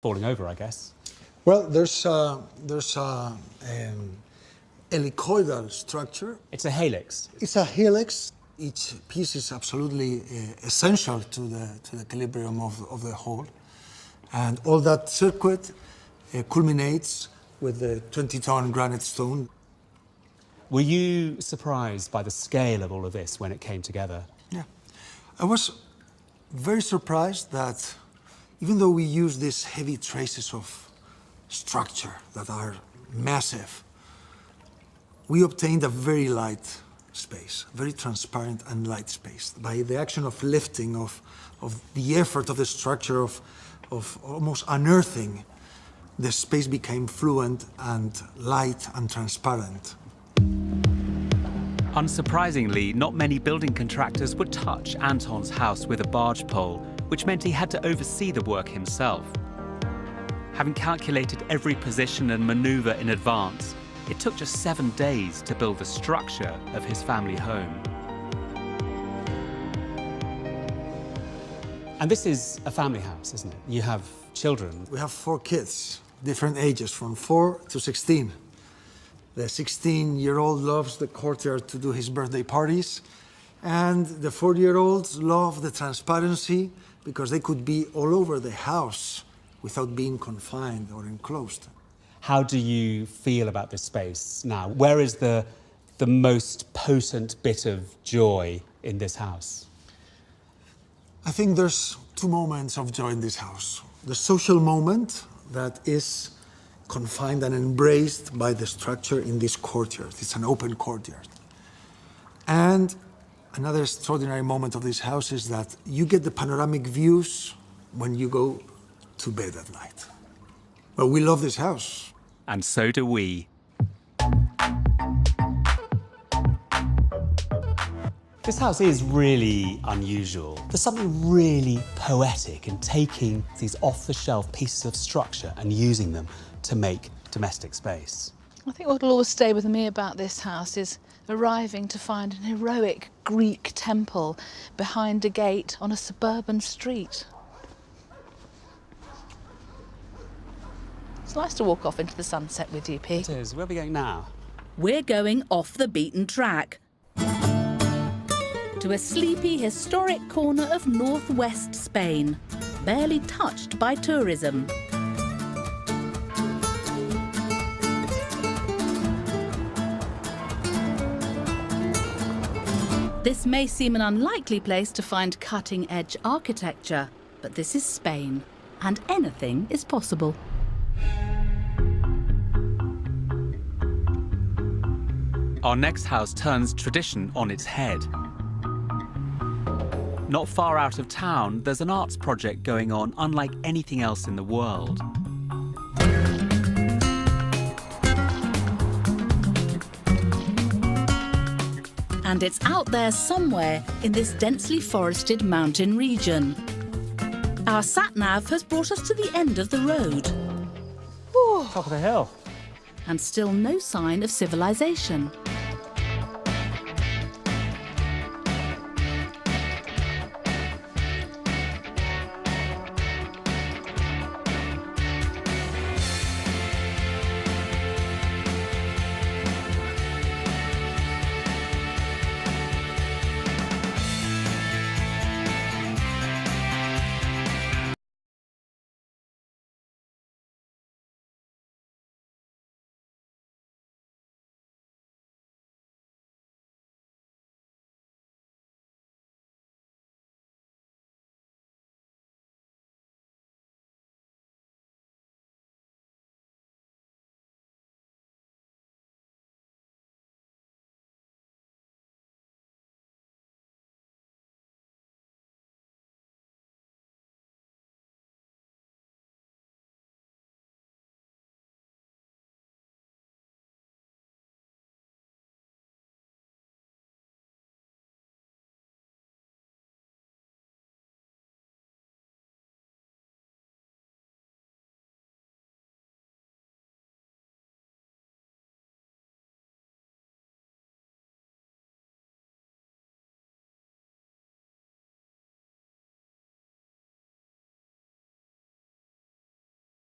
falling over, I guess. Well, there's helicoidal structure. It's a helix. It's a helix. Each piece is absolutely essential to the equilibrium of the whole. And all that circuit culminates with the 20-ton granite stone. Were you surprised by the scale of all of this when it came together? Yeah. I was very surprised that even though we use these heavy traces of structure that are massive, we obtained a very light space, very transparent and light space. By the action of lifting, of the effort of the structure, of almost unearthing, the space became fluent and light and transparent. Unsurprisingly, not many building contractors would touch Anton's house with a barge pole, which meant he had to oversee the work himself. Having calculated every position and maneuver in advance, it took just 7 days to build the structure of his family home. And this is a family house, isn't it? You have children. We have 4 kids, different ages, from 4 to 16. The 16-year-old loves the courtyard to do his birthday parties, and the 4-year-olds love the transparency because they could be all over the house without being confined or enclosed. How do you feel about this space now? Where is the most potent bit of joy in this house? I think there's 2 moments of joy in this house. The social moment that is confined and embraced by the structure in this courtyard. It's an open courtyard. And another extraordinary moment of this house is that you get the panoramic views when you go to bed at night. Well, we love this house. And so do we. This house is really unusual. There's something really poetic in taking these off-the-shelf pieces of structure and using them to make domestic space. I think what will always stay with me about this house is arriving to find an heroic Greek temple behind a gate on a suburban street. It's nice to walk off into the sunset with you, Pete. It is. Where are we going now? We're going off the beaten track to a sleepy, historic corner of northwest Spain, barely touched by tourism. This may seem an unlikely place to find cutting-edge architecture, but this is Spain, and anything is possible. Our next house turns tradition on its head. Not far out of town, there's an arts project going on unlike anything else in the world. And it's out there somewhere in this densely forested mountain region. Our sat-nav has brought us to the end of the road. Top of the hill. And still no sign of civilization.